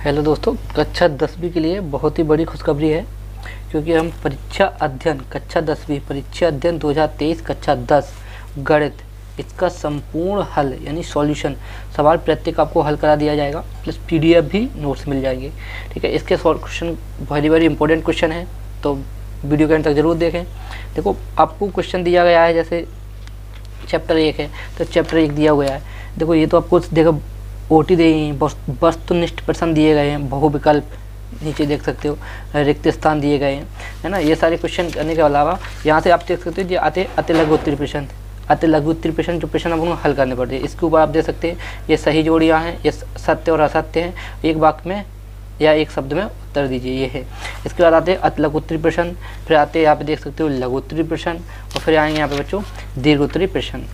Hello दोस्तों, कक्षा 10वीं के लिए बहुत ही बड़ी खुशखबरी है क्योंकि हम परीक्षा अध्ययन कक्षा 10वीं परीक्षा अध्ययन 2023 कक्षा 10 गणित इसका संपूर्ण हल यानी सॉल्यूशन सवाल प्रत्येक आपको हल करा दिया जाएगा, प्लस पीडीएफ भी नोट्स मिल जाएंगे। ठीक है, इसके क्वेश्चन वेरी इंपॉर्टेंट क्वेश्चन है, तो वीडियो के अंत तक जरूर देखें। देखो, आपको क्वेश्चन दिया गया है, जैसे चैप्टर 1 है तो चैप्टर 1 दिया गया है। देखो, ये तो आपको देखो ओटी दी वस्तुनिष्ठ प्रश्न दिए गए हैं, बहुविकल्प नीचे देख सकते हो, रिक्त स्थान दिए गए हैं, है ना। ये सारे क्वेश्चन करने के अलावा यहाँ से आप देख सकते हो, ये अति लघु उत्तरीय प्रश्न, अति लघु उत्तरीय प्रश्न जो प्रश्न आपको हल करने पड़ते हैं। इसके ऊपर आप देख सकते हैं ये सही जोड़ियाँ हैं, ये सत्य और असत्य हैं, एक वाक्य में या एक शब्द में उत्तर दीजिए, ये है। इसके बाद आते हैं अति लघु उत्तरीय प्रश्न, फिर आते हैं यहाँ पे देख सकते हो लघु उत्तरीय प्रश्न, और फिर आएंगे यहाँ पे बच्चों दीर्घ उत्तरीय प्रश्न।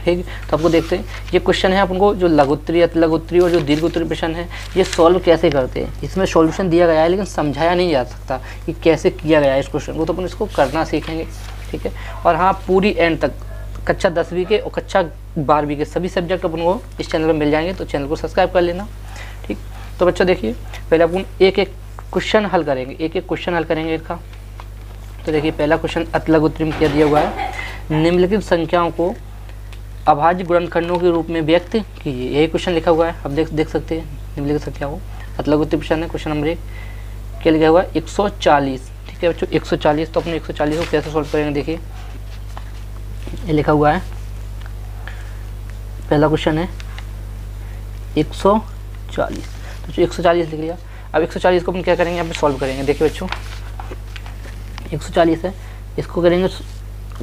ठीक, तो आपको देखते हैं ये क्वेश्चन है अपन जो लघु उत्तरीय, अति लघु उत्तरीय और जो दीर्घ उत्तरीय प्रश्न है, ये सॉल्व कैसे करते हैं। इसमें सॉल्यूशन दिया गया है लेकिन समझाया नहीं जा सकता कि कैसे किया गया है इस क्वेश्चन को, तो अपन इसको करना सीखेंगे। ठीक है, और हाँ, पूरी एंड तक कक्षा 10वीं के और कक्षा 12वीं के सभी सब्जेक्ट अपन को इस चैनल पर मिल जाएंगे, तो चैनल को सब्सक्राइब कर लेना। ठीक, तो बच्चों देखिए, पहले अपन एक एक क्वेश्चन हल करेंगे, एक एक क्वेश्चन हल करेंगे इसका। तो देखिए, पहला क्वेश्चन अति लघु उत्तरीय में क्या दिया हुआ है, निम्नलिखित संख्याओं को अभाज्य गुणनखंडों के रूप में व्यक्त कीजिए। यही क्वेश्चन लिखा हुआ है, आप देख सकते हैं निम्नलिखित संख्याओं को। अति लघु उत्तरीय प्रश्न है, क्वेश्चन नंबर 1 क्या लिखा हुआ है 140। ठीक है बच्चों, 140, तो अपने 140 को कैसे सॉल्व करेंगे, देखिए ये लिखा हुआ है, पहला क्वेश्चन है 140, तो 140 लिख लिया। अब 140 को अपन क्या करेंगे, यहाँ पे सॉल्व करेंगे। देखिए बच्चों, 140 है, इसको करेंगे,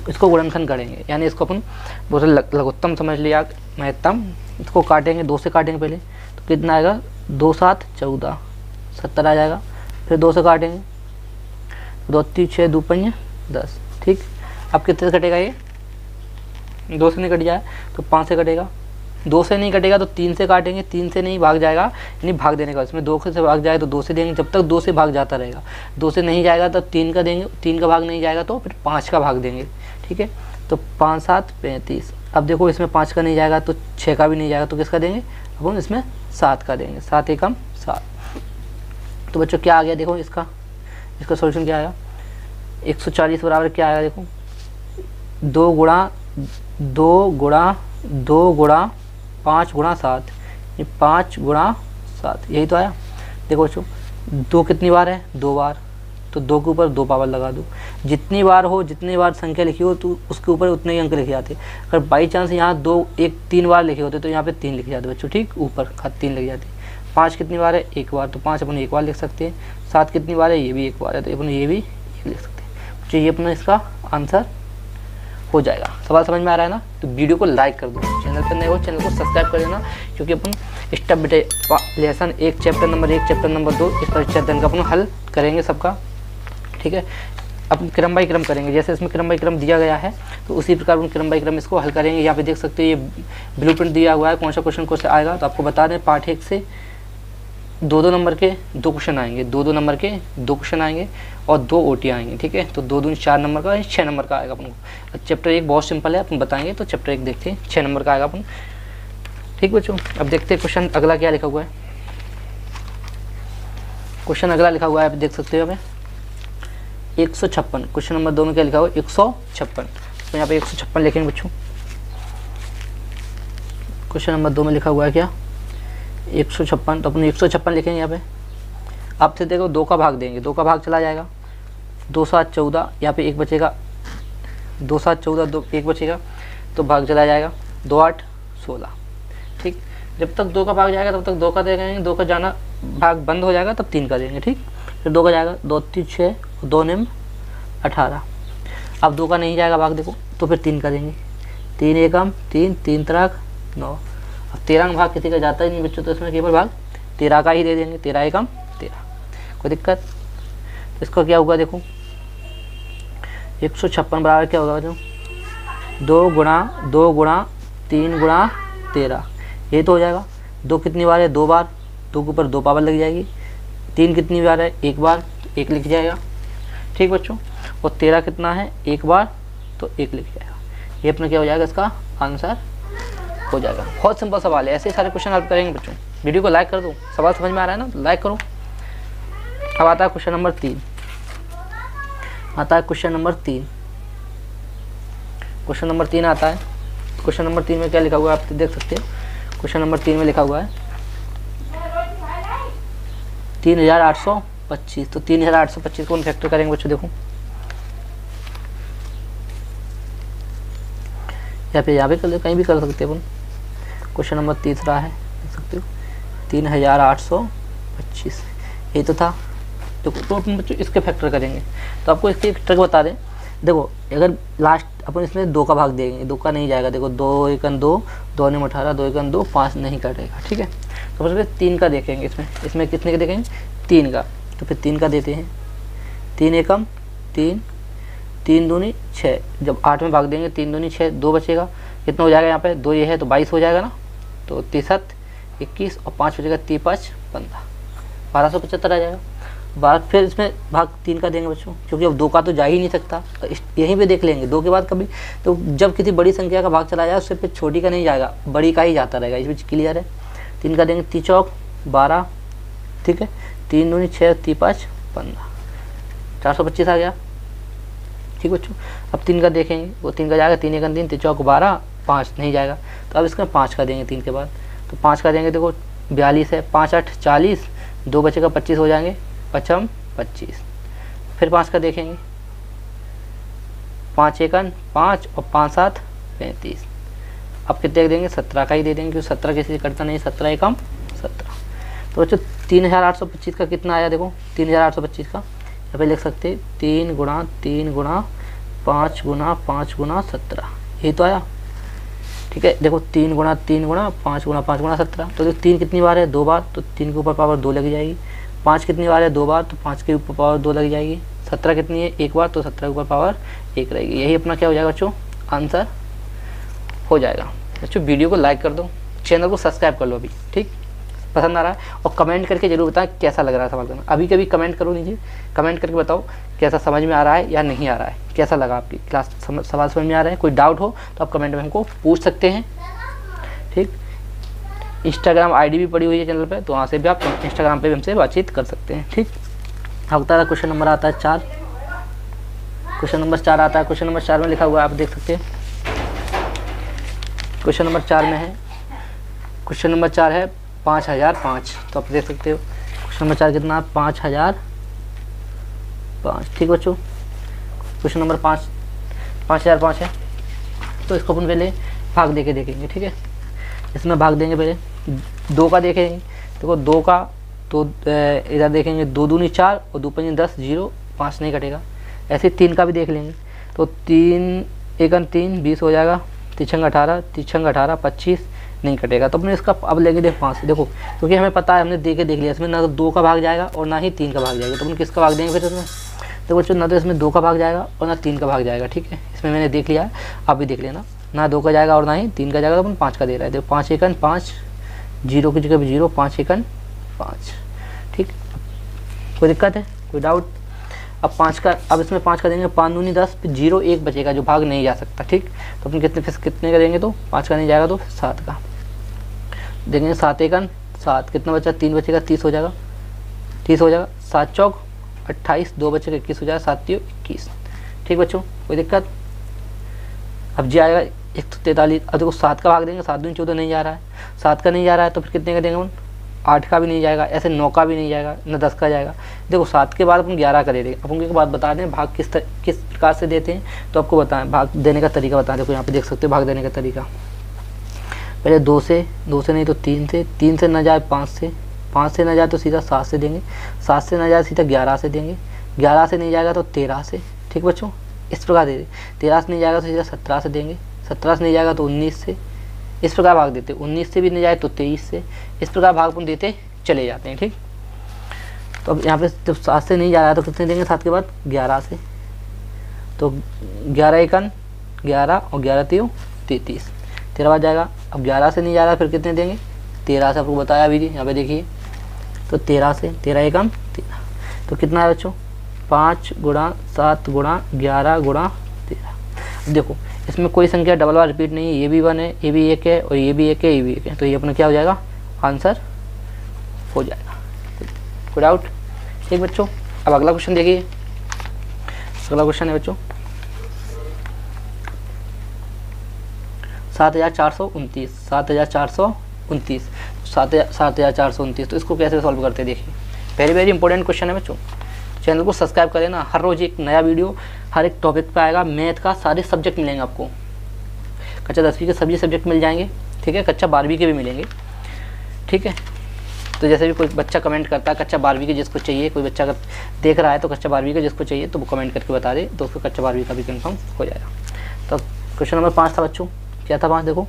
इसको गुणनखंड करेंगे, यानी इसको अपन बहुत लघुत्तम समझ लिया, महत्तम। इसको काटेंगे, 2 से काटेंगे पहले, तो कितना आएगा 2 7 14 70 आ जाएगा। फिर 2 से काटेंगे, 2 3 6 2 5 10। ठीक, अब कितने से कटेगा, ये 2 से नहीं कट जाए तो 5 से कटेगा, 2 से नहीं कटेगा तो 3 से काटेंगे, 3 से नहीं भाग जाएगा, यानी भाग देने का, इसमें 2 से भाग जाए तो 2 से देंगे, जब तक 2 से भाग जाता रहेगा। 2 से नहीं जाएगा तो 3 का देंगे, 3 का भाग नहीं जाएगा तो फिर 5 का भाग देंगे। ठीक है, तो 5 7 35। अब देखो, इसमें 5 का नहीं जाएगा तो 6 का भी नहीं जाएगा, तो किसका देंगे, अब हम इसमें 7 का देंगे, 7 एकम 7। तो बच्चों क्या आ गया, देखो इसका सोल्यूशन क्या आया, 140 बराबर क्या आएगा, देखो 2 गुणा 5 गुणा 7, 5 गुणा 7, यही तो आया। देखो बच्चों, 2 कितनी बार है, 2 बार, तो 2 के ऊपर 2 पावर लगा दो। जितनी बार हो, जितनी बार संख्या लिखी हो तो उसके ऊपर उतने ही अंक लिखे जाते। अगर बाई चांस यहाँ 3 बार लिखे होते तो यहाँ पे 3 लिखे जाते बच्चों। ठीक, ऊपर 3 लिखे जाते। 5 कितनी बार है, 1 बार, तो 5 अपन 1 बार लिख सकते हैं। 7 कितनी बार है, ये भी 1 बार है, तो अपन ये भी लिख सकते हैं। तो ये अपना इसका आंसर हो जाएगा। सवाल समझ में आ रहा है ना, तो वीडियो को लाइक कर दो, चैनल पर नए हो चैनल को सब्सक्राइब कर लेना, क्योंकि अपन step by lesson 1 chapter number 1 chapter number 2 इस परीक्षा अध्ययन का अपन हल करेंगे सबका। ठीक है, अपन क्रम बाई क्रम करेंगे, जैसे इसमें क्रम बाई क्रम दिया गया है तो उसी प्रकार अपन क्रम बाई क्रम इसको हल करेंगे। यहाँ पे देख सकते हो ये ब्लूप्रिंट दिया हुआ है, कौन सा क्वेश्चन कौन सा आएगा। तो आपको बता दें, पार्ट 1 से 2 नंबर के 2 क्वेश्चन आएंगे, 2 नंबर के 2 क्वेश्चन आएंगे और 2 ओटी आएंगे। ठीक है, तो 2 दूनी 4 नंबर का, 6 नंबर का आएगा अपन को। चैप्टर 1 बहुत सिंपल है, अपन बताएंगे, तो चैप्टर 1 देखते हैं, 6 नंबर का आएगा अपन। ठीक बच्चों, अब देखते हैं क्वेश्चन अगला क्या लिखा हुआ है। क्वेश्चन अगला लिखा हुआ है, आप देख सकते हो हमें 156। क्वेश्चन नंबर 2 में क्या लिखा हुआ है 156, तो यहाँ पे 156 लिखेंगे बच्चों। क्वेश्चन नंबर 2 में लिखा हुआ है क्या 156, तो अपन 156 लिखेंगे यहाँ पे। आपसे देखो 2 का भाग देंगे, 2 का भाग चला जाएगा, 2 7 14, यहाँ पे 1 बचेगा, 2 7 14 1 बचेगा, तो भाग चला जाएगा, 2 8 16। ठीक, जब तक 2 का भाग जाएगा तब तक 2 का देंगे, 2 का जाना भाग बंद हो जाएगा तब 3 का देंगे। ठीक, फिर 2 का जाएगा, 2 3 6 2 निम 18। अब 2 का नहीं जाएगा भाग, देखो, तो फिर 3 का देंगे, 3 एकम 3, 3 त्रिक 9। अब 13 का भाग किसी का जाता ही नहीं बच्चों, तो इसमें केवल भाग 13 का ही दे देंगे, 13 एकम 13, कोई दिक्कत। इसका क्या होगा, देखो 156 बराबर क्या होगा बच्चों, 2 गुणा 3 गुणा 13, ये तो हो जाएगा। 2 कितनी बार है, 2 बार, 2 के ऊपर 2 पावर लग जाएगी। 3 कितनी बार है, 1 बार, 1 लिख जाएगा। ठीक बच्चों, और 13 कितना है, 1 बार, तो 1 लिख जाएगा। ये अपना क्या हो जाएगा, इसका आंसर हो जाएगा। बहुत सिंपल सवाल है, ऐसे सारे क्वेश्चन हल करेंगे बच्चों। वीडियो को लाइक कर दो। सवाल समझ में आ रहा है ना, तो लाइक करो। अब आता है क्वेश्चन नंबर 3। आता है क्वेश्चन नंबर 3। क्वेश्चन नंबर 3 आता है। क्वेश्चन नंबर 3 में क्या लिखा हुआ है आप देख सकते हो। क्वेश्चन नंबर 3 में लिखा हुआ है 3825। तो 3825 को फैक्टर करेंगे बच्चों, देखो यहाँ पे कर दो, कहीं भी कर सकते हो अपन। क्वेश्चन नंबर तीसरा है, देख सकते हो 3825, यही तो था। तो अपन बच्चों इसके फैक्टर करेंगे। तो आपको इसकी एक ट्रिक बता दें, देखो अगर लास्ट अपन इसमें 2 का भाग देंगे, 2 का नहीं जाएगा। देखो 2 एकन 2, 2 ने 18, 2 एकन 2, 5 नहीं कटेगा, ठीक है। तो फिर 3 का देखेंगे इसमें कितने का देखेंगे, 3 का। तो फिर 3 का देते हैं, 3 एकम 3, 3 दूनी 6। जब 8 में भाग देंगे 3 दूनी 6, 2 बचेगा। कितना हो जाएगा यहाँ पे, 2 ये है तो 22 हो जाएगा ना। तो 3 21 और 5 बचेगा, 3 5 15, 1275 आ जाएगा। बाद फिर इसमें भाग 3 का देंगे बच्चों, क्योंकि अब 2 का तो जा ही नहीं सकता। तो यहीं पे देख लेंगे 2 के बाद कभी। तो जब किसी बड़ी संख्या का भाग चला जाए उससे फिर छोटी का नहीं जाएगा, बड़ी का ही जाता रहेगा। इस बीच क्लियर है। 3 का देंगे, 3 चौक 12, ठीक है। 3 दूनी 6, 3 5 15, 425 आ गया, ठीक बच्चों। अब 3 का देखेंगे, वो 3 का जाएगा, 3 एकन 3, 3 चौक 12, 5 नहीं जाएगा। तो अब इसमें 5 का देंगे 3 के बाद। तो 5 का देंगे, देखो 42 है, 5 8 40, 2 बचेगा 25 हो जाएंगे, 5 25। फिर 5 का देखेंगे, 5 एकन 5 और 5 7 35। अब कितने का देंगे, 17 का ही दे देंगे, क्योंकि 17 किसी से करता नहीं, 17 एकम 17। तो बच्चों 3825 का कितना आया, देखो 3825 का यहाँ पे लिख सकते हैं 3 गुणा 3 गुणा 5 गुणा 5 गुणा 17, यही तो आया, ठीक है। देखो 3 गुणा 3 गुणा 5 गुणा 5 गुणा 17। तो 3 कितनी बार है, 2 बार, तो 3 के ऊपर पावर 2 लग जाएगी। 5 कितनी बार है, 2 बार, तो 5 के ऊपर पावर 2 लग जाएगी। 17 कितनी है, 1 बार, तो 17 के ऊपर पावर 1 रहेगी। यही अपना क्या हो जाएगा बच्चों, आंसर हो जाएगा। बच्चों वीडियो को लाइक कर दो, चैनल को सब्सक्राइब कर लो अभी, ठीक। पसंद आ रहा है और कमेंट करके जरूर बताएं कैसा लग रहा है सवाल करना। अभी कभी कमेंट करो नीचे, कमेंट करके बताओ कैसा समझ में आ रहा है या नहीं आ रहा है, कैसा लगा आपकी क्लास, सवाल समझ में आ रहा है। कोई डाउट हो तो आप कमेंट में हमको पूछ सकते हैं, ठीक। इंस्टाग्राम आईडी भी पड़ी हुई है चैनल पे, तो वहाँ से भी आप इंस्टाग्राम पे भी हमसे बातचीत कर सकते हैं, ठीक। अब बता रहा क्वेश्चन नंबर आता है 4। क्वेश्चन नंबर 4 आता है। क्वेश्चन नंबर 4 में लिखा हुआ है, आप देख सकते हैं। क्वेश्चन नंबर 4 में है, क्वेश्चन नंबर 4 है 5005। तो आप देख सकते हो क्वेश्चन नंबर 4 कितना, 5005, ठीक बच्चों। क्वेश्चन नंबर 5005 है। तो इसको अपन पहले भाग देके देखेंगे, ठीक है। इसमें भाग देंगे पहले 2 का देखेंगे। देखो 2 का तो इधर देखेंगे, 2 दूनी 4 और 2 पंजे 10, 0 5 नहीं कटेगा। ऐसे 3 का भी देख लेंगे। तो 3 एकन 3 20 हो जाएगा, 3 18, 3 18 25 नहीं कटेगा। तो अपने इसका अब लेंगे देख 5। देखो क्योंकि हमें पता है, हमने देख लिया इसमें ना तो 2 का भाग जाएगा और ना ही 3 का भाग जाएगा। तो अपन किसका भाग देंगे फिर इसमें, तो बच्चों ना तो इसमें 2 का भाग जाएगा और ना 3 का भाग जाएगा, ठीक है। इसमें मैंने देख लिया है, आप भी देख लेना। ना 2 का जाएगा और ना ही 3 का जाएगा, तो अपन 5 का दे रहा है। देखो 5 एकन 5, 0 की जगह भी 0, 5 एकन 5, ठीक। कोई दिक्कत है, कोई डाउट। अब 5 का, अब इसमें 5 का देंगे, 5 दूनी 10, 0 1 बचेगा जो भाग नहीं जा सकता, ठीक। तो अपन कितने का देंगे, तो 5 का नहीं जाएगा तो 7 का देंगे। 7 एकन 7, कितना बचा, 3 बचेगा, 30 हो जाएगा, 30 हो जाएगा। 7 चौक 28, 2 बचेगा, 21 हो जाएगा, 7 3 21, ठीक बच्चों। कोई दिक्कत। अब जी आएगा 143। अब देखो 7 का भाग देंगे, 7 दूनी 14 नहीं जा रहा है, 7 का नहीं जा रहा है, तो फिर कितने का देंगे अपन, 8 का भी नहीं जाएगा, ऐसे 9 का भी नहीं जाएगा, न 10 का जाएगा। देखो 7 के बाद अपन 11 का दे देंगे। अपन एक बात बता दें, भाग किस प्रकार से देते हैं, तो आपको बताएं भाग देने का तरीका बताएं। देखो यहाँ पे देख सकते हो भाग देने का तरीका। पहले 2 से नहीं तो 3 से न जाए 5 से न जाए तो सीधा 7 से देंगे, 7 से न जाए सीधा 11 से देंगे, 11 से नहीं जाएगा तो 13 से, ठीक बच्चों। इस प्रकार दे दें। 13 से नहीं जाएगा तो सीधा 17 से देंगे, 17 से नहीं जाएगा तो 19 से, इस प्रकार भाग देते। 19 से भी नहीं जाए तो 23 से, इस प्रकार भाग अपन देते चले जाते हैं, ठीक। तो अब यहाँ पे जब 7 से नहीं जा रहा है तो कितने देंगे, 7 के बाद 11 से, तो 11 एकन 11 और 11 3 33, 13 बार जाएगा। अब 11 से नहीं जा रहा फिर कितने देंगे, 13 से, आपको बताया अभी यहाँ पे देखिए। तो 13 से, 13 एकम 13, तो कितना है बच्चों, 5 गुणा 7 गुणा 11 गुणा 13। देखो इसमें कोई संख्या डबल बार रिपीट नहीं है, ये भी 1 है, ये भी 1 है और ये भी 1 है, ये भी 1 है। तो ये अपना क्या हो जाएगा, आंसर हो जाएगा। कोई डाउट? ठीक बच्चों, अब अगला क्वेश्चन देखिए। अगला क्वेश्चन है बच्चों 7429। 7429, तो इसको कैसे सॉल्व करते हैं देखिए। वेरी वेरी इंपॉर्टेंट क्वेश्चन है बच्चों। चैनल को सब्सक्राइब करें ना, हर रोज एक नया वीडियो हर एक टॉपिक पे आएगा। मैथ का सारे सब्जेक्ट मिलेंगे आपको, कक्षा 10वीं के सभी सब्जेक्ट मिल जाएंगे, ठीक है। कक्षा 12वीं के भी मिलेंगे, ठीक है। तो जैसे भी कोई बच्चा कमेंट करता है कक्षा 12वीं के जिसको चाहिए, कोई बच्चा अगर देख रहा है तो कक्षा 12वीं के जिसको चाहिए तो वो कमेंट करके बता दे, तो उसको कक्षा 12वीं का भी कंफर्म हो जाएगा। तो क्वेश्चन नंबर 5 था बच्चों, क्या था 5 देखो।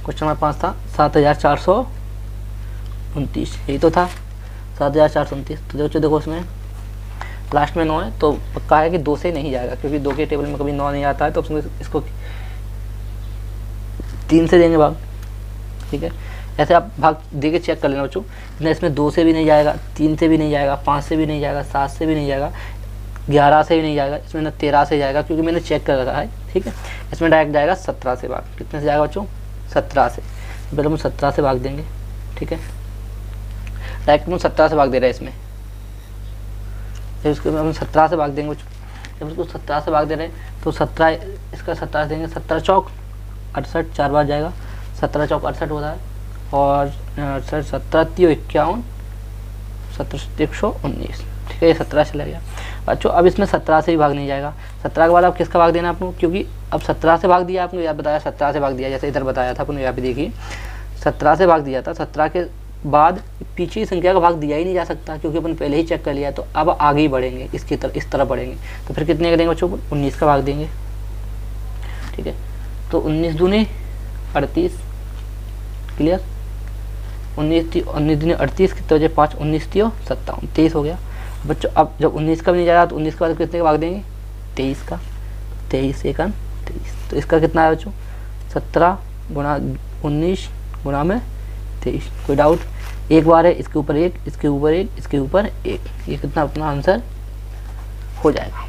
क्वेश्चन नंबर 5 था 7429, यही तो था 7429। तो देखो उसमें लास्ट में 9 है, तो पक्का है कि 2 से नहीं जाएगा, क्योंकि 2 के टेबल में कभी 9 नहीं आता है, तो उसमें इसको 3 से देंगे भाग, ठीक है। ऐसे आप भाग दे के चेक कर लेना बच्चों। ना इसमें 2 से भी नहीं जाएगा, 3 से भी नहीं जाएगा, 5 से भी नहीं जाएगा, 7 से भी नहीं जाएगा, 11 से भी नहीं जाएगा, इसमें ना 13 से जाएगा, क्योंकि मैंने चेक कर रखा है, ठीक है। इसमें डायरेक्ट जाएगा 17 से भाग। कितने से जाएगा बच्चों? 17 से। पहले हम 17 से भाग देंगे, ठीक है। डायरेक्ट हम 17 से भाग दे रहे हैं इसमें, जब इसको हम 17 से भाग देंगे बच्चों, जब इसको 17 से भाग दे रहे हैं तो 17 इसका 17 से देंगे, 17 चौक 68, 4 बार जाएगा, 17 चौक 68 होता है, और 68 17 3 51, 17 119, ठीक है। ये 17 चला गया बच्चों। अब इसमें 17 से भी भाग नहीं जाएगा। 17 के बाद आप किसका भाग देना आपको, क्योंकि अब 17 से भाग दिया आपने, याद बताया 17 से भाग दिया, जैसे इधर बताया था आपने, यहाँ पे देखिए 17 से भाग दिया था। 17 के बाद पीछे की संख्या का भाग दिया ही नहीं जा सकता, क्योंकि अपन पहले ही चेक कर लिया। तो अब आगे ही बढ़ेंगे, इसकी तरफ, इस तरह बढ़ेंगे, तो फिर कितने का देंगे बच्चों को? 19 का भाग देंगे, ठीक है। तो 19 दूनी 38, क्लियर। 19 दूनी 38, कितने बजे 5, 19 3 57, 23 हो गया बच्चों। अब जब 19 का भी नहीं जाएगा तो 19 के बाद कितने का भाग देंगे? 23 का। 23 एकन 23, तो इसका कितना है बच्चों? 17 गुणा 19 गुणा में 23। कोई डाउट? एक बार है, इसके ऊपर एक, इसके ऊपर एक, इसके ऊपर एक, ये कितना अपना आंसर हो जाएगा।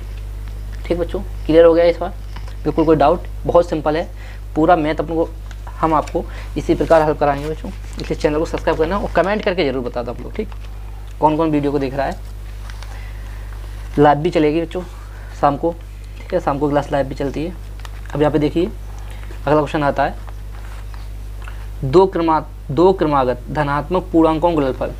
ठीक बच्चों, क्लियर हो गया इस बार? बिल्कुल कोई डाउट? बहुत सिंपल है पूरा मैथ अपन को, हम आपको इसी प्रकार हल कराएंगे बच्चों। इसलिए चैनल को सब्सक्राइब करना और कमेंट करके जरूर बता दो आप लोग, ठीक। कौन कौन वीडियो को देख रहा है। लाइव भी चलेगी बच्चों शाम को, ठीक है। शाम को क्लास लाइव भी चलती है। अब यहाँ पे देखिए अगला क्वेश्चन आता है, दो क्रमागत धनात्मक पूर्णांकों का गुणनफल।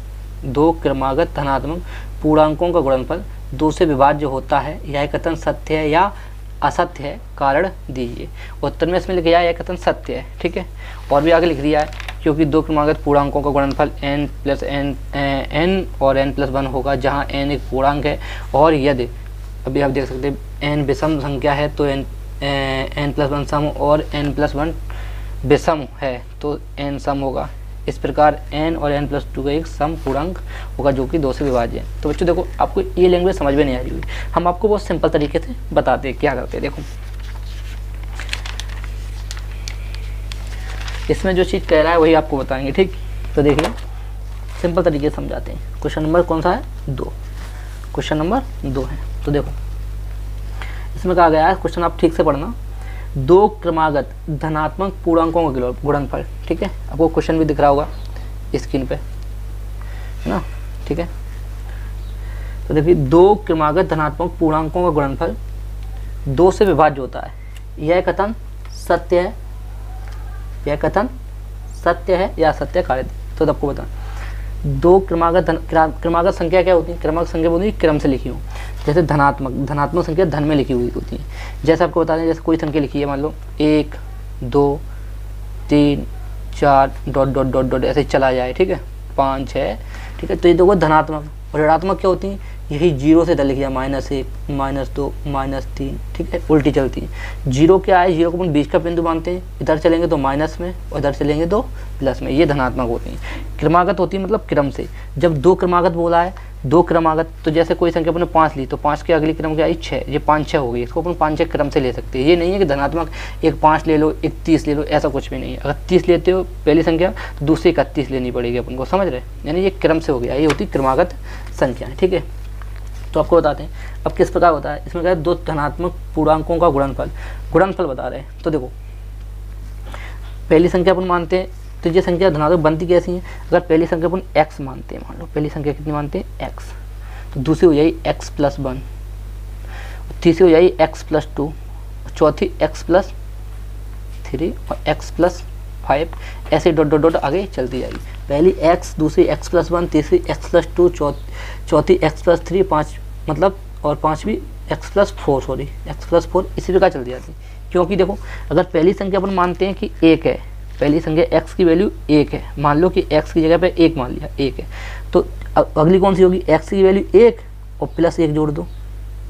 2 क्रमागत धनात्मक पूर्णांकों का गुणनफल 2 से विभाज्य होता है, यह कथन सत्य है या असत्य है, कारण दीजिए। उत्तर में इसमें लिखा है यह कथन सत्य है, ठीक है। और भी आगे लिख दिया है, क्योंकि 2 क्रमागत पूर्णांकों का गुणनफल n और n+1 होगा, जहां n एक पूर्णांक है, और यदि अभी आप देख सकते हैं n विषम संख्या है तो n+1 सम, और n+1 विषम है तो n सम होगा। इस प्रकार n और n+2 का एक सम पूर्णांक होगा जो कि 2 से विभाज्य है। तो बच्चों देखो, आपको ये लैंग्वेज समझ में नहीं आ रही होगी, हम आपको बहुत सिंपल तरीके से बताते हैं क्या करते हैं। देखो इसमें जो चीज़ कह रहा है वही आपको बताएंगे, ठीक। तो देखिए सिंपल तरीके से समझाते हैं। क्वेश्चन नंबर कौन सा है? 2। क्वेश्चन नंबर 2 है। तो देखो इसमें कहा गया है, क्वेश्चन आप ठीक से पढ़ना, 2 क्रमागत धनात्मक पूर्णांकों का गुणनफल, ठीक है। आपको क्वेश्चन भी दिख रहा होगा स्क्रीन पे, है ना, ठीक है। तो देखिए 2 क्रमागत धनात्मक पूर्णांकों का गुणनफल 2 से विभाज्य होता है, यह कथन सत्य है, यह कथन सत्य है या असत्य, कार्य। तो आपको बताना 2 क्रमागत संख्या क्या होती है? क्रमागत संख्या होती है क्रम से लिखी हो, जैसे धनात्मक संख्या धन में लिखी हुई होती है। जैसे आपको बता दें, जैसे कोई संख्या लिखी है, मान लो 1 2 3 4 ... ऐसे चला जाए, ठीक है, 5 6, ठीक है। तो ये देखो धनात्मक। और ऋणात्मक क्या होती है? यही 0 से इधर लिख दिया, -1 -2 -3, ठीक है, उल्टी चलती है। 0 क्या है? 0 को अपन बीच का बिंदु मानते हैं, इधर चलेंगे तो माइनस में और इधर चलेंगे तो प्लस में, ये धनात्मक होती है। क्रमागत होती है मतलब क्रम से। जब 2 क्रमागत बोला है, 2 क्रमागत, तो जैसे कोई संख्या अपने 5 ली तो 5 के अगली क्रम क्या आई? 6, ये 5 6 हो गई। इसको अपन 5 6 क्रम से ले सकते हैं। ये नहीं है कि धनात्मक एक 5 ले लो, एक 30 ले लो, ऐसा कुछ भी नहीं है। अगर 30 लेते हो पहली संख्या तो दूसरी 31 लेनी पड़ेगी अपन को, समझ रहे? यानी ये क्रम से हो गया, ये होती क्रमागत संख्या, ठीक है। तो आपको बताते हैं अब किस प्रकार होता है। इसमें क्या है? 2 धनात्मक पूर्णांकों का गुणनफल बता रहे हैं। तो देखो पहली संख्या अपन मानते हैं तो ये संख्या धनात्मक बनती कैसी है, अगर पहली संख्या अपन x मानते हैं, मान लो पहली संख्या कितनी मानते हैं x, तो दूसरी हो जाएगी x + 1, तीसरी हो जाएगी x + 2, चौथी x + 3 और x + 5, ऐसे डॉट डॉट डॉट आगे चलती जाएगी। पहली x, दूसरी x + 1, तीसरी x + 2, चौथी x + 3, 5 मतलब और पाँचवीं x + 4, सॉरी x + 4, इसी प्रकार चलती जाती है। क्योंकि देखो अगर पहली संख्या अपन मानते हैं कि 1 है, पहली संख्या x की वैल्यू 1 है, मान लो कि x की जगह पे 1 मान लिया, 1 है, तो अगली कौन सी होगी, x की वैल्यू 1 और +1 जोड़ दो,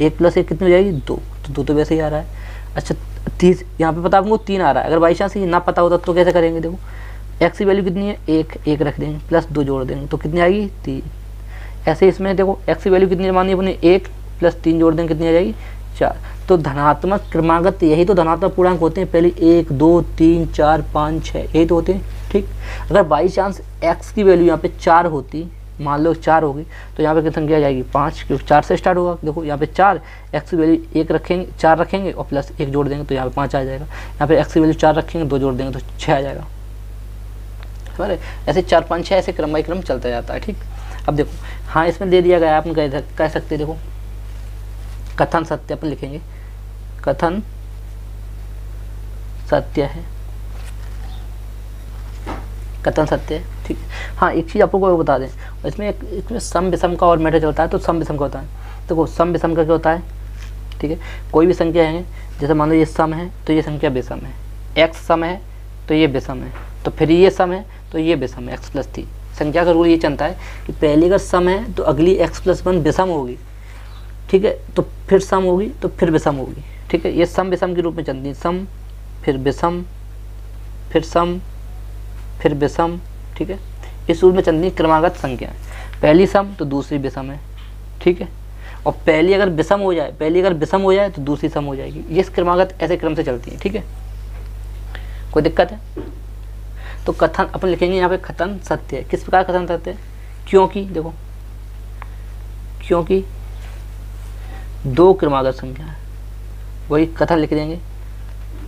1 + 1 कितनी हो जाएगी 2, तो 2 तो वैसे ही आ रहा है। अच्छा 30 यहाँ पे पता आपको 3 आ रहा है, अगर बाई चांस ये ना पता होता तो कैसे करेंगे, देखो x की वैल्यू कितनी है 1 रख देंगे, +2 जोड़ देंगे तो कितनी आएगी 3। ऐसे इसमें देखो x की वैल्यू कितनी मानी अपने 1 + 3 जोड़ देंगे कितनी आ जाएगी 4। तो धनात्मक क्रमागत यही तो धनात्मक पूर्णांक होते हैं, पहले 1 2 3 4 5 6 यही तो होते हैं, ठीक। अगर बाई चांस x की वैल्यू यहाँ पे 4 होती, मान लो 4 होगी, तो यहाँ पे कितनी संख्या आ जाएगी 5, क्योंकि 4 से स्टार्ट होगा। देखो यहाँ पे 4, x की वैल्यू 1 रखेंगे, 4 रखेंगे और +1 जोड़ देंगे तो यहाँ पे 5 आ जाएगा। यहाँ पे x की वैल्यू 4 रखेंगे, 2 जोड़ देंगे तो 6 आ जाएगा। समझ, ऐसे 4 5 6 ऐसे क्रम बाई क्रम चलता जाता है, ठीक। अब देखो हाँ इसमें दे दिया गया, आप कह सकते देखो कथन सत्य अपन लिखेंगे, कथन सत्य है, कथन सत्य है, ठीक। हाँ एक चीज़ आपको बता दें, इसमें सम विषम का और मैटर चलता है, तो सम विषम का होता है। देखो सम विषम का क्या होता है, ठीक है, कोई भी संख्या है, जैसे मान लो ये सम है तो ये संख्या विषम है, x सम है तो ये विषम है, तो फिर ये सम है तो ये विषम है, x + 3। संख्या का रूल ये चलता है कि पहली अगर सम है तो अगली x + 1 विषम होगी, ठीक है, तो फिर सम होगी तो फिर विषम होगी, ठीक है। ये सम विषम के रूप में चलती है, सम फिर विषम फिर सम फिर विषम, ठीक है, इस रूप में चलती है क्रमागत संख्या। पहली सम तो दूसरी विषम है, ठीक है, और पहली अगर विषम हो जाए तो दूसरी सम हो जाएगी। ये क्रमागत ऐसे क्रम से चलती है, ठीक है। कोई दिक्कत है? तो कथन अपन लिखेंगे यहाँ पे कथन सत्य है। किस प्रकार कथन सत्य है? क्योंकि देखो, क्योंकि दो क्रमागत संख्या है, वही कथन लिख देंगे,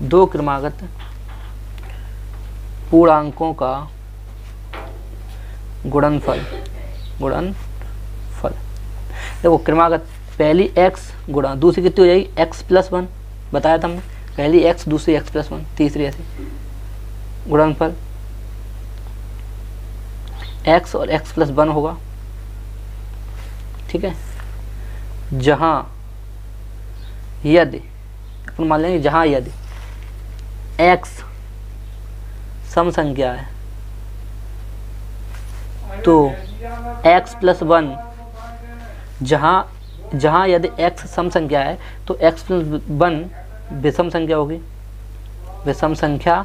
दो क्रमागत पूर्णांकों का गुणनफल, देखो क्रमागत पहली x गुणा दूसरी कितनी हो जाएगी x + 1, बताया था हमने, पहली x दूसरी x + 1, तीसरी ऐसे गुणनफल x और x + 1 होगा, ठीक है। जहां यदि अपन मान लेंगे, जहां यदि x सम संख्या है तो x + 1, जहां यदि x सम संख्या है तो x + 1 विषम संख्या होगी, विषम संख्या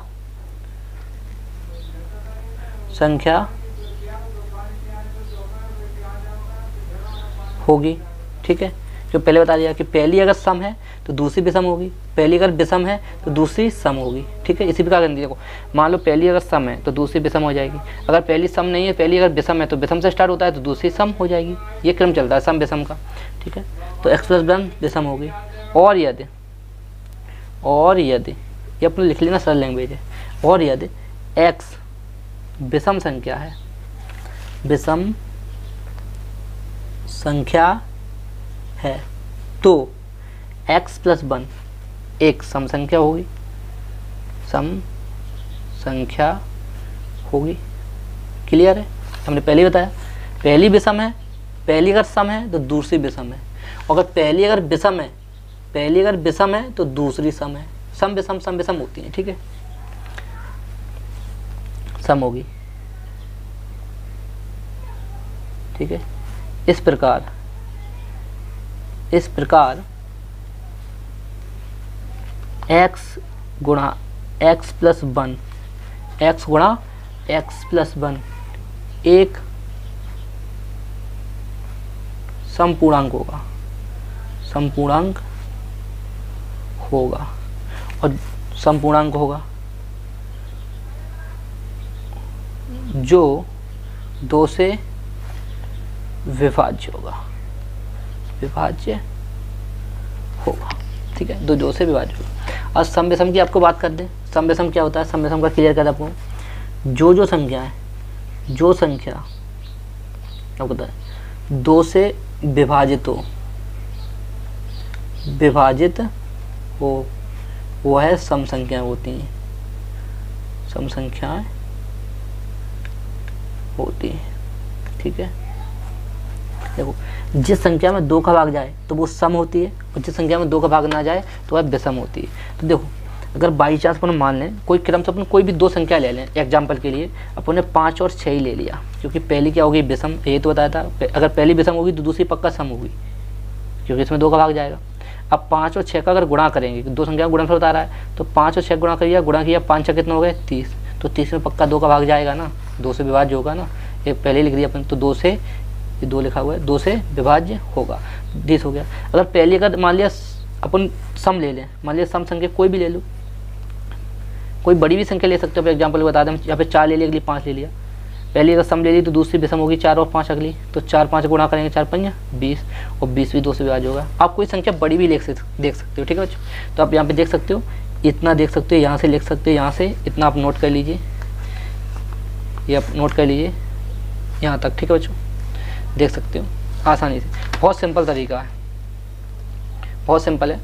होगी, ठीक है। जो पहले बता दिया कि पहली अगर सम है तो दूसरी विषम होगी, पहली अगर विषम है तो दूसरी सम होगी, ठीक है। इसी प्रकार देखो, मान लो पहली अगर सम है तो दूसरी विषम हो जाएगी, अगर पहली सम नहीं है, पहली अगर विषम है तो विषम से स्टार्ट होता है तो दूसरी सम हो जाएगी। ये क्रम चलता है सम विषम का, ठीक है। तो x + 1 विषम होगी, और यदि ये अपने लिख लेना, सरल लैंग्वेज है, और यदि x विषम संख्या है, विषम संख्या है तो x + 1 एक सम संख्या होगी, क्लियर है। हमने पहले ही बताया, पहली विषम है, पहली अगर सम है तो दूसरी विषम है, और अगर पहली अगर विषम है तो दूसरी सम है। सम विषम होती है, ठीक है, सम होगी, ठीक है। इस प्रकार x गुणा x + 1, x गुणा x + 1 एक समपूर्णांक होगा, और समपूर्णांक होगा जो 2 से विभाज्य होगा, ठीक है, 2 से विभाज्य होगा। और सम विषम की आपको बात कर दें, सम विषम क्या होता है, सम विषम का क्लियर कर आपको। जो संख्या है, जो संख्या क्या पता है 2 से विभाजित हो वो है सम संख्याएं होती हैं, सम संख्याएं होती हैं। ठीक है, देखो जिस संख्या में 2 का भाग जाए तो वो सम होती है, और जिस संख्या में 2 का भाग ना जाए तो वह विषम होती है। तो देखो अगर बाई चांस अपन मान लें कोई क्रम से अपन कोई भी 2 संख्या ले लें, एग्जाम्पल के लिए अपन ने 5 और 6 ही ले लिया, क्योंकि पहली क्या होगी विषम, ये तो बताया था, अगर पहली विषम होगी तो दूसरी पक्का सम होगी, क्योंकि इसमें 2 का भाग जाएगा। अब 5 और 6 का अगर गुणा करेंगे, 2 संख्या गुणनफल बता रहा है, तो 5 और 6 गुणा करिए, गुणा किया 5 6 कितना हो गए 30, तो 30 में पक्का 2 का भाग जाएगा ना, 2 से विभाज्य होगा ना, ये पहले लिख दिया अपन, तो 2 से, ये 2 लिखा हुआ है, 2 से विभाज्य होगा, 30 हो गया। अगर पहले अगर मान लिया अपन सम ले लें, मान लिया सम संख्या कोई भी ले लो, कोई बड़ी भी संख्या ले सकते हो, एग्जाम्पल बता दें, यहाँ पे 4 ले लिया, अगली 5 ले लिया, पहली अगर सम ले ली तो दूसरी विषम होगी 4 और 5 अगली, तो 4 5 गुणा करेंगे 4 5 20, और 20 भी 2 से विभाज्य होगा। आप कोई संख्या बड़ी भी देख सकते हो। ठीक है बच्चों, तो आप यहाँ पे देख सकते हो, इतना देख सकते हो, यहाँ से लिख सकते हो, यहाँ से इतना आप नोट कर लीजिए, ये आप नोट कर लीजिए यहाँ तक। ठीक है बच्चों, देख सकते हो आसानी से, बहुत सिंपल तरीका है, बहुत सिंपल है,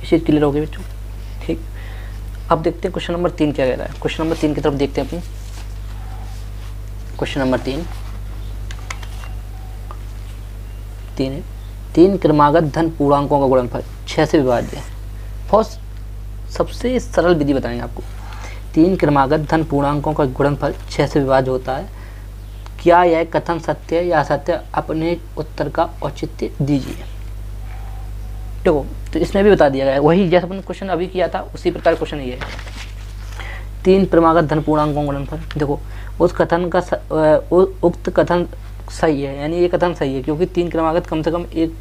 चीज़ क्लियर हो गई बच्चों। ठीक, अब देखते हैं क्वेश्चन नंबर 3 क्या कह रहा है। क्वेश्चन नंबर 3 की तरफ देखते हैं अपनी। क्वेश्चन नंबर 3 है, 3 क्रमागत धन पूर्णांकों का गुणनफल 6 से विभाज्य है। बहुत सबसे सरल विधि बताएंगे आपको। 3 क्रमागत धन पूर्णांकों का गुणनफल 6 से विभाज्य होता है, क्या यह कथन सत्य या असत्य, अपने उत्तर का औचित्य दीजिए। देखो तो इसमें भी बता दिया गया है, वही जैसा अपन क्वेश्चन अभी किया था उसी प्रकार क्वेश्चन ये है। 3 क्रमागत धन पूर्णांकों का गुणनफल, देखो उस कथन का उक्त कथन सही है, यानी ये कथन सही है, क्योंकि 3 क्रमागत कम से कम एक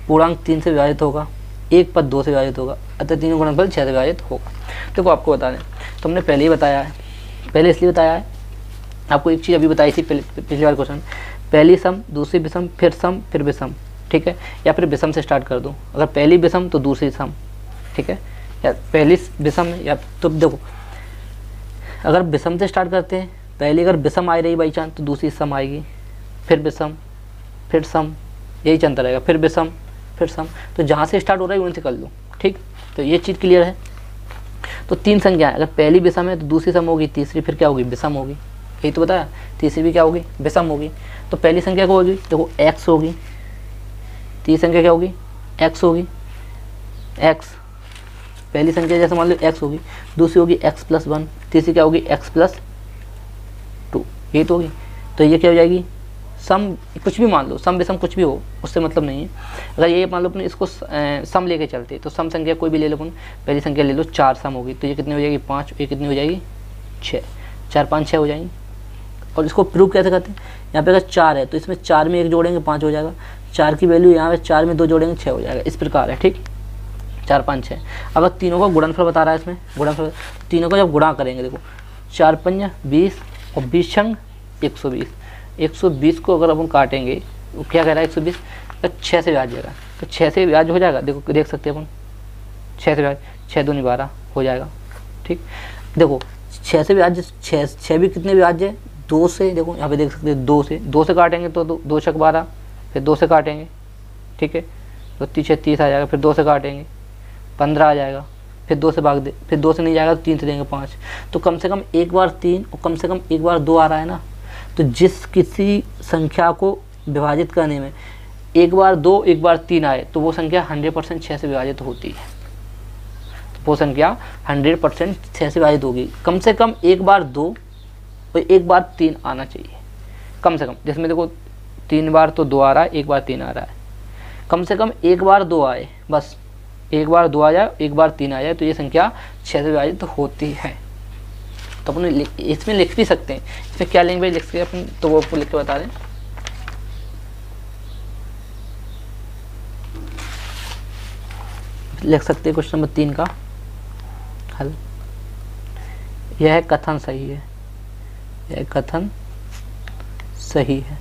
पूर्णांक 3 से विभाजित होगा, एक पद 2 से विभाजित होगा, अतः 3 गुणनफल 6 से विभाजित होगा। देखो आपको बता दें, तो हमने पहले ही बताया है, पहले इसलिए बताया है, आपको एक चीज़ अभी बताई थी पिछली बार क्वेश्चन, पहली सम दूसरी विषम फिर सम फिर विषम। ठीक है, या फिर विषम से स्टार्ट कर दूं, अगर पहली विषम तो दूसरी सम। ठीक है, या पहली विषम या तो देखो अगर विषम से स्टार्ट करते हैं, पहली अगर विषम आ रही बाई चांस तो दूसरी सम आएगी, फिर विषम फिर सम, यही चलता रहेगा, फिर विषम फिर सम, तो जहाँ से स्टार्ट हो रहा है वहीं से कर लो। ठीक, तो ये चीज़ क्लियर है। तो 3 संख्या है, अगर पहली विषम है तो दूसरी सम होगी, तीसरी फिर क्या होगी विषम होगी, यही तो बताया, तीसरी भी क्या होगी विषम होगी। तो पहली संख्या क्या होगी, देखो x होगी, तीसरी संख्या क्या होगी x होगी, x पहली संख्या जैसे मान लो x होगी, दूसरी होगी x + 1, तीसरी क्या होगी x + 2, यही तो होगी। तो ये क्या हो जाएगी सम, कुछ भी मान लो, सम विषम कुछ भी हो, उससे मतलब नहीं है। अगर ये मान लो अपने इसको सम लेके चलते तो सम संख्या कोई भी ले लो अपन, पहली संख्या ले लो 4 सम होगी, तो ये कितनी हो जाएगी 5, ये कितनी हो जाएगी 6, 4 5 6 हो जाएंगी। और इसको प्रूव कैसे करते हैं, यहाँ पे अगर 4 है तो इसमें 4 में 1 जोड़ेंगे 5 हो जाएगा, 4 की वैल्यू यहाँ पे 4 में 2 जोड़ेंगे 6 हो जाएगा, इस प्रकार है। ठीक, 4 5 6। अगर तीनों का गुणनफल बता रहा है इसमें, गुणनफल तीनों को जब गुणा करेंगे, देखो 4 5 20 और 20 छंग 120, 120 को अगर अपन काटेंगे तो क्या कह रहा है 120 तो 6 से विभाज्य जाएगा, तो 6 से विभाज्य हो जाएगा। देखो देख सकते हैं अपन 6 से विभाज्य, 6 दूनी 12 हो जाएगा। ठीक, देखो 6 से विभाज्य, 6 भी कितने विभाज्य है 2 से, देखो यहाँ पे देख सकते हैं 2 से काटेंगे तो 2 छक 12, फिर 2 से काटेंगे। ठीक है, तो 30 30 आ जाएगा, फिर 2 से काटेंगे 15 आ जाएगा, फिर 2 से भाग दे, फिर 2 से नहीं जाएगा तो 3 से देंगे 5। तो कम से कम एक बार 3 और कम से कम एक बार 2 आ रहा है ना, तो जिस किसी संख्या को विभाजित करने में एक बार 2 एक बार 3 आए तो वो संख्या 100% 6 से विभाजित होती है, तो वो संख्या 100% 6 से विभाजित होगी। कम से कम एक बार 2 और एक बार 3 आना चाहिए, कम से कम। जिसमें देखो 3 बार तो 2 आ रहा है, एक बार 3 आ रहा है, कम से कम एक बार 2 आए, बस एक बार 2 आ जाए एक बार 3 आ जाए तो ये संख्या 6 से विभाजित होती है। तो अपन इसमें लिख भी सकते हैं, इसमें क्या लैंग्वेज लिख सकते हैं अपन, तो वो आपको लिख के बता दें। लिख सकते हैं क्वेश्चन नंबर 3 का हल, यह कथन सही है, यह कथन सही है,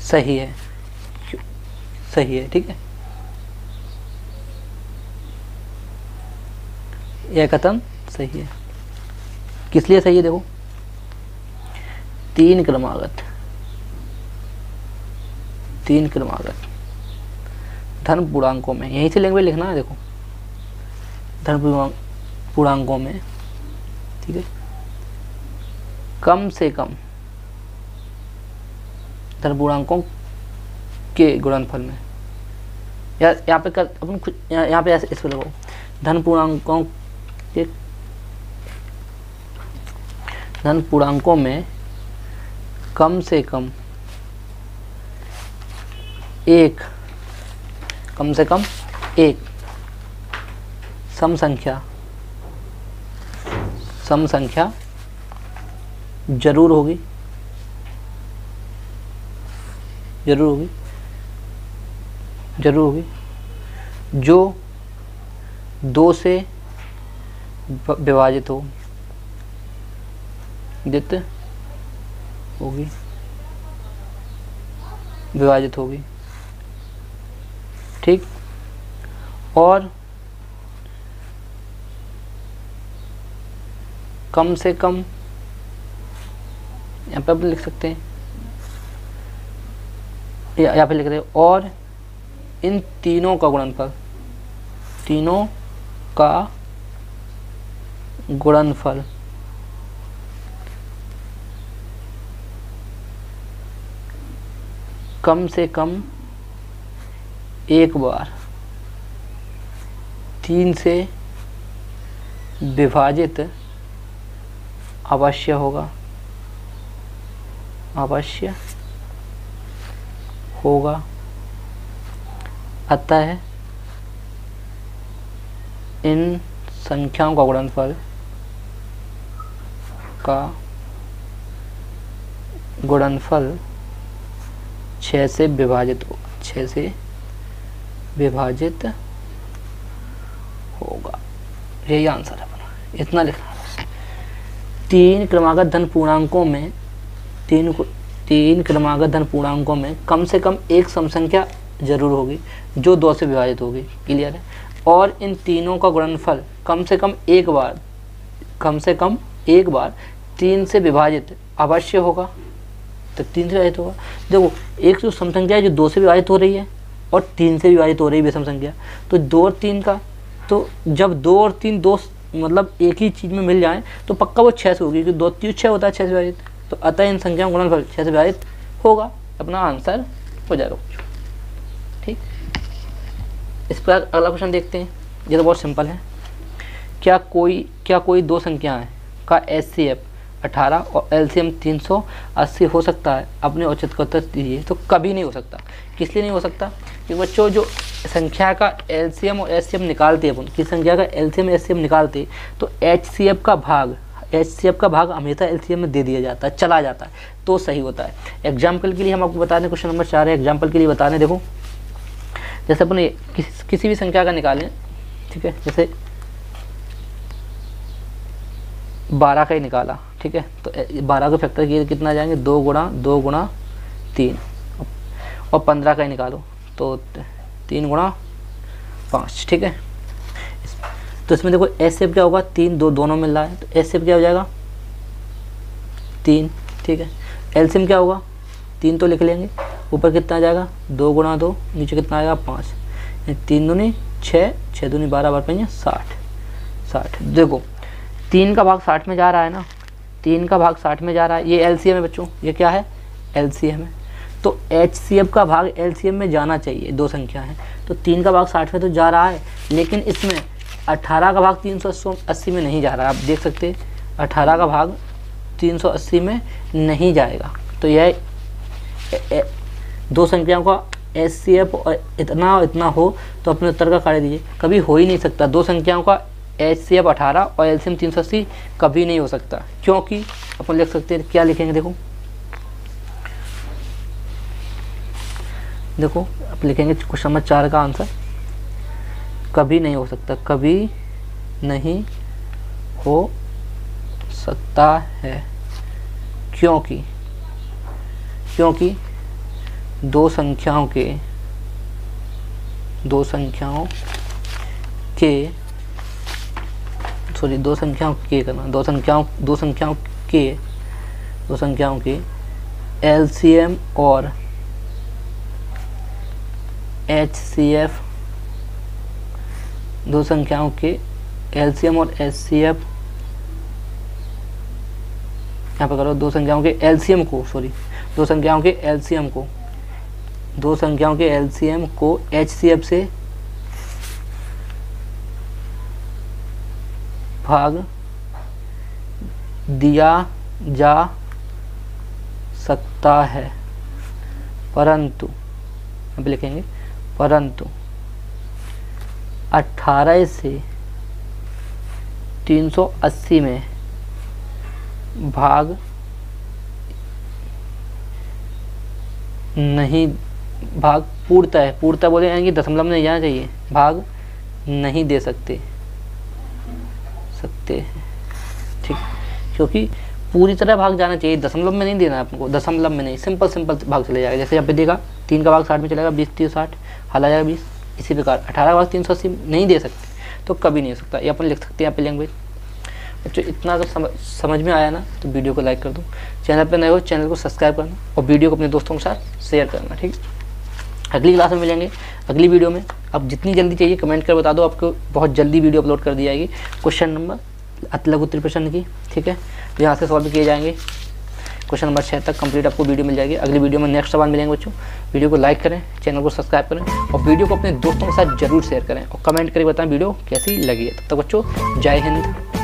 सही है, सही है। ठीक है, यह कथन सही है। किस लिए सही है? देखो, 3 क्रमागत धन पूर्णांकों में, यहीं से लैंग्वेज लिखना है। देखो, धन पूर्णांकों में, ठीक है, कम से कम धन पूर्णांकों के गुणनफल में, या यहाँ पे कर अपन यहाँ पे ऐसे इस पर लगाओ, धन पूर्णांकों में कम से कम एक सम संख्या जरूर होगी, जो 2 से विभाजित होगी, ठीक। और कम से कम, यहाँ पे आप लिख सकते हैं, यहाँ पे लिख रहे हैं, और इन तीनों का गुणनफल कम से कम एक बार 3 से विभाजित अवश्य होगा। अतः इन संख्याओं का गुणनफल 6 से विभाजित होगा। यही आंसर है अपना, इतना लिखना है। 3 क्रमागत धन पूर्णांकों में, 3 क्रमागत धन पूर्णांकों में कम से कम एक सम संख्या जरूर होगी जो 2 से विभाजित होगी। क्लियर है? और इन तीनों का गुणनफल कम से कम एक बार 3 से विभाजित अवश्य होगा। तो 3 से विभाजित होगा। देखो, एक जो सम संख्या है जो 2 से विभाजित हो रही है और 3 से विभाजित हो रही है विषम संख्या, तो 2 और 3 का, तो जब 2 और 3 दो मतलब एक ही चीज़ में मिल जाए तो पक्का वो 6 से होगी, क्योंकि 2 3 6 होता है 6 से विभाजित। तो अतः इन संख्याओं का गुणनफल 6 से विभाजित होगा। अपना आंसर हो जाएगा। ठीक, इस पर अगला क्वेश्चन देखते हैं। ये तो बहुत सिंपल है। क्या कोई 2 संख्याएं का HCF 18 और LCM 380 हो सकता है? अपने औचित्य का उत्तर दीजिए। तो कभी नहीं हो सकता। किस लिए नहीं हो सकता? क्योंकि बच्चों, जो संख्या का LCM और HCF निकालते हैं, अपन किस संख्या का LCM HCF निकालते तो HCF का भाग हमेशा LCM में दे दिया जाता है, चला जाता है, तो सही होता है। एग्जाम्पल के लिए हम आपको बता दें, क्वेश्चन नंबर 4 है, एग्जाम्पल के लिए बता दें। देखो, जैसे अपन किसी भी संख्या का निकालें, ठीक है, जैसे 12 का ही निकाला, ठीक है, तो 12 को फैक्टर किए कितना जाएंगे, 2 गुणा 3, और 15 का ही निकालो तो 3 गुणा 5, ठीक है। तो इसमें देखो HCF क्या होगा, 3 2 दोनों मिल रहा है, तो HCF क्या हो जाएगा 3, ठीक है। LCM क्या होगा, 3 तो लिख लेंगे, ऊपर कितना आ जाएगा 2 गुणा 2, नीचे कितना आएगा 5, 3 दूनी 6, 6 दूनी 12, 12 60। देखो 3 का भाग 60 में जा रहा है ना, 3 का भाग 60 में जा रहा है। ये LCM है बच्चों, ये क्या है LCM है। तो HCF का भाग LCM में जाना चाहिए, 2 संख्या है, तो 3 का भाग 60 में तो जा रहा है, लेकिन इसमें 18 का भाग 380 में नहीं जा रहा है। आप देख सकते हैं 18 का भाग 380 में नहीं जाएगा। तो यह 2 संख्याओं का HCF और इतना हो तो अपने उत्तर का कार्य दीजिए। कभी हो ही नहीं सकता 2 संख्याओं का HCF 18 और LCM 380 कभी नहीं हो सकता, क्योंकि अपन लिख सकते हैं, क्या लिखेंगे, देखो आप लिखेंगे क्वेश्चन नंबर 4 का आंसर, कभी नहीं हो सकता, कभी नहीं हो सकता है, क्योंकि 2 संख्याओं के सॉरी दो संख्याओं के करना, दो संख्याओं के एलसीएम और एचसीएफ, दो संख्याओं के एलसीएम और एचसीएफ, यहाँ पर करो दो संख्याओं के एलसीएम को एचसीएफ से भाग दिया जा सकता है, परंतु अब लिखेंगे परंतु 18 से 380 में भाग पूर्णतः बोले यानी कि दशमलव में नहीं जाना चाहिए, भाग नहीं दे सकते हैं, ठीक, क्योंकि पूरी तरह भाग जाना चाहिए, दशमलव में नहीं देना है आपको, दशमलव में नहीं, सिंपल भाग चले जाएगा। जैसे यहाँ पे देखा 3 का भाग 60 में चलेगा, 20 3 60 हल आ जाएगा 20। इसी प्रकार 18 का भाग 380 नहीं दे सकते तो कभी नहीं हो सकता, ये अपन लिख सकते हैं यहाँ पे लैंग्वेज। बच्चों इतना अगर समझ में आया ना तो वीडियो को लाइक कर दो, चैनल पर नए हो चैनल को सब्सक्राइब करना और वीडियो को अपने दोस्तों के साथ शेयर करना, ठीक। अगली क्लास में मिलेंगे, अगली वीडियो में। अब जितनी जल्दी चाहिए कमेंट कर बता दो, आपको बहुत जल्दी वीडियो अपलोड कर दी जाएगी क्वेश्चन नंबर लघु त्रिप्रश्न की, ठीक है। तो यहाँ से सॉल्व किए जाएंगे, क्वेश्चन नंबर 6 तक कंप्लीट आपको वीडियो मिल जाएगी। अगली वीडियो में नेक्स्ट सवाल मिलेंगे बच्चों। वीडियो को लाइक करें, चैनल को सब्सक्राइब करें और वीडियो को अपने दोस्तों के साथ जरूर शेयर करें और कमेंट करके बताएं वीडियो कैसी लगी है। तब तक बच्चों जय हिंद।